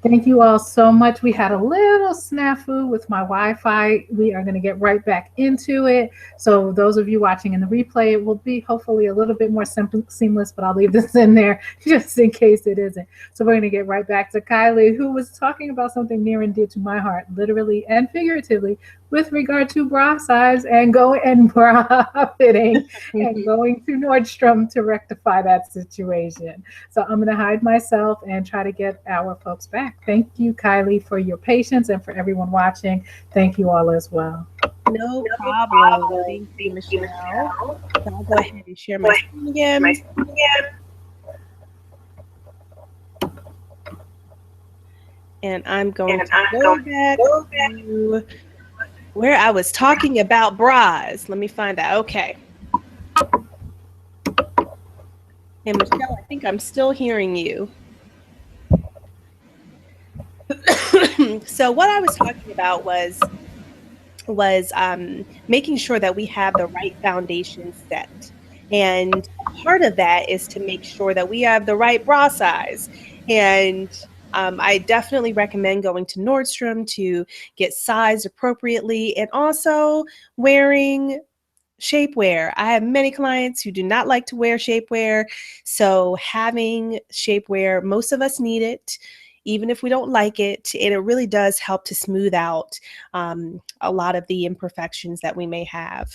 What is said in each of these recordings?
Thank you all so much. We had a little snafu with my Wi-Fi. We are going to get right back into it. So those of you watching in the replay, it will be hopefully a little bit more simple, seamless, but I'll leave this in there just in case it isn't. So we're going to get right back to Kylie, who was talking about something near and dear to my heart, literally and figuratively, with regard to bra size and going and bra fitting and going to Nordstrom to rectify that situation. So I'm going to hide myself and try to get our folks back. Thank you, Kylie, for your patience, and for everyone watching. Thank you all as well. No problem. Thank you, Michelle. So I'll go ahead and share my screen again. And I'm going to go back to where I was talking about bras. Let me find that. Okay. And Michelle, I think I'm still hearing you. So what I was talking about was making sure that we have the right foundation set. And part of that is to make sure that we have the right bra size. And I definitely recommend going to Nordstrom to get sized appropriately, and also wearing shapewear. I have many clients who do not like to wear shapewear. So having shapewear, most of us need it, even if we don't like it, and it really does help to smooth out a lot of the imperfections that we may have.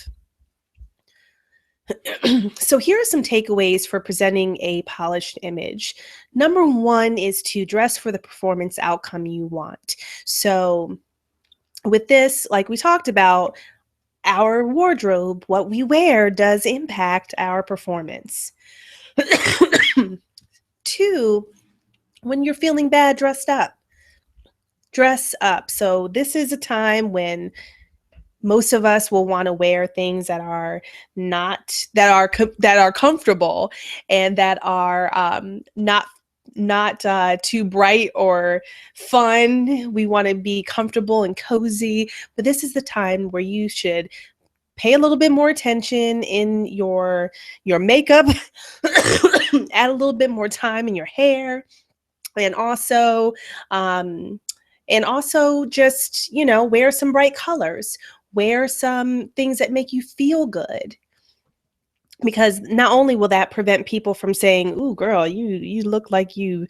So here are some takeaways for presenting a polished image. Number one is to dress for the performance outcome you want. So with this, like we talked about, our wardrobe, what we wear, does impact our performance. Two, when you're feeling bad, dress up. So this is a time when most of us will want to wear things that are comfortable, and that are not too bright or fun. We want to be comfortable and cozy, but this is the time where you should pay a little bit more attention in your makeup, add a little bit more time in your hair, and also just, wear some bright colors, wear some things that make you feel good. Because not only will that prevent people from saying, "Ooh, girl, you look like you're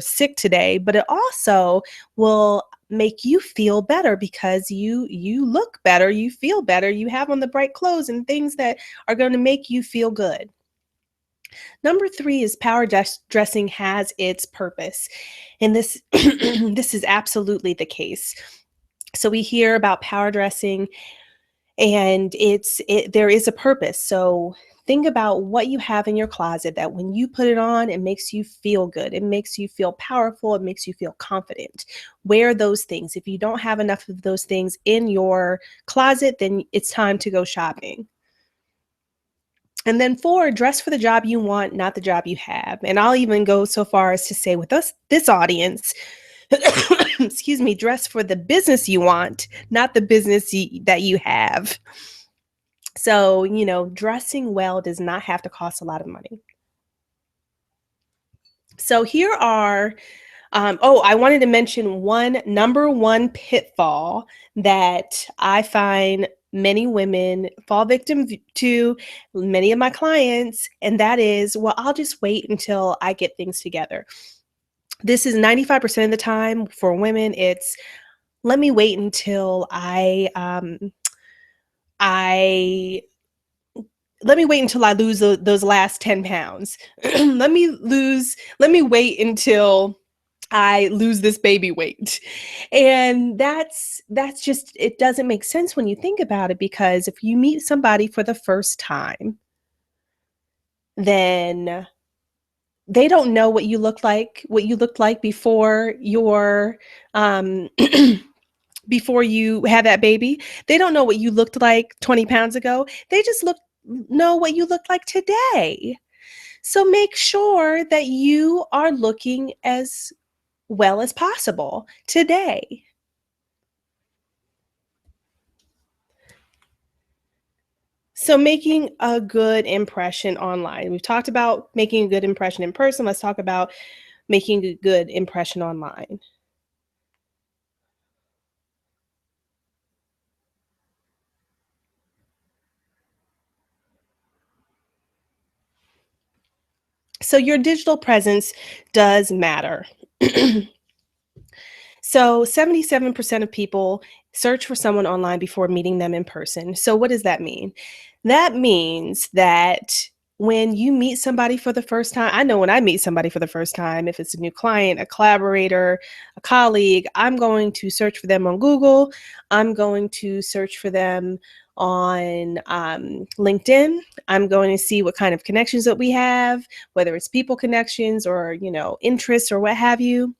sick today," but it also will make you feel better because you look better, you feel better, you have on the bright clothes and things that are going to make you feel good. Number three is power dressing has its purpose, and this this is absolutely the case. So we hear about power dressing, and there is a purpose. So think about what you have in your closet that when you put it on, it makes you feel good. It makes you feel powerful. It makes you feel confident. Wear those things. If you don't have enough of those things in your closet, then it's time to go shopping. And then four, dress for the job you want, not the job you have. And I'll even go so far as to say with this audience, excuse me, dress for the business you want, not the business that you have. So, dressing well does not have to cost a lot of money. So here are, I wanted to mention number one pitfall that I find many women fall victim to, many of my clients, and that is, well, I'll just wait until I get things together. This is 95% of the time for women. It's, let me wait until let me wait until I lose those last 10 pounds. Let me wait until I lose this baby weight. And that's just, it doesn't make sense when you think about it, because if you meet somebody for the first time, then they don't know what you looked like before before you had that baby. They don't know what you looked like 20 pounds ago. They just know what you look like today. So make sure that you are looking as well as possible today. So making a good impression online. We've talked about making a good impression in person. Let's talk about making a good impression online. So your digital presence does matter. So 77% of people search for someone online before meeting them in person. So what does that mean? That means that when you meet somebody for the first time, I know when I meet somebody for the first time, if it's a new client, a collaborator, a colleague, I'm going to search for them on Google. I'm going to search for them on LinkedIn. I'm going to see what kind of connections that we have, whether it's people connections or, interests or what have you.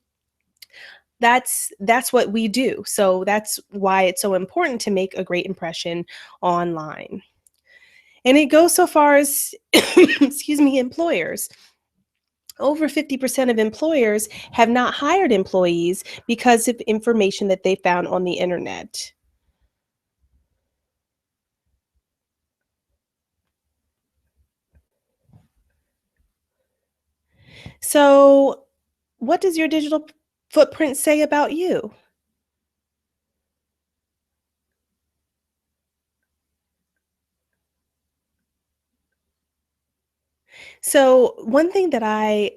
That's what we do. So that's why it's so important to make a great impression online. And it goes so far as, excuse me, employers. Over 50% of employers have not hired employees because of information that they found on the internet. So, what does your digital footprint say about you? So, one thing that I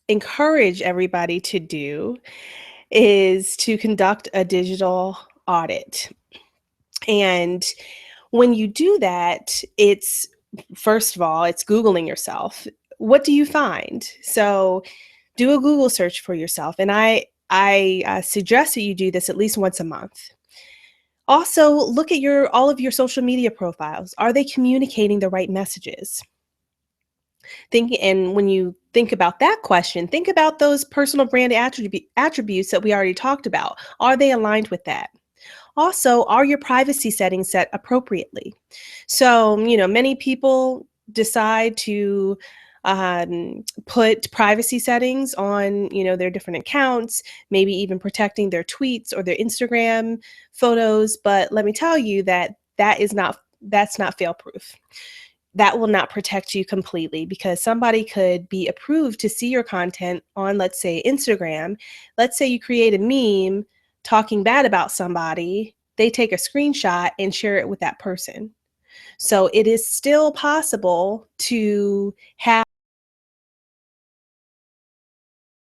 encourage everybody to do is to conduct a digital audit. And when you do that, it's first of all, it's Googling yourself. What do you find? So do a Google search for yourself. And I suggest that you do this at least once a month. Also, look at all of your social media profiles. Are they communicating the right messages? And when you think about that question, think about those personal brand attributes that we already talked about. Are they aligned with that? Also, are your privacy settings set appropriately? So, many people decide to put privacy settings on, their different accounts, maybe even protecting their tweets or their Instagram photos. But let me tell you that's not fail proof. That will not protect you completely because somebody could be approved to see your content on, let's say, Instagram. Let's say you create a meme talking bad about somebody, they take a screenshot and share it with that person. So it is still possible to have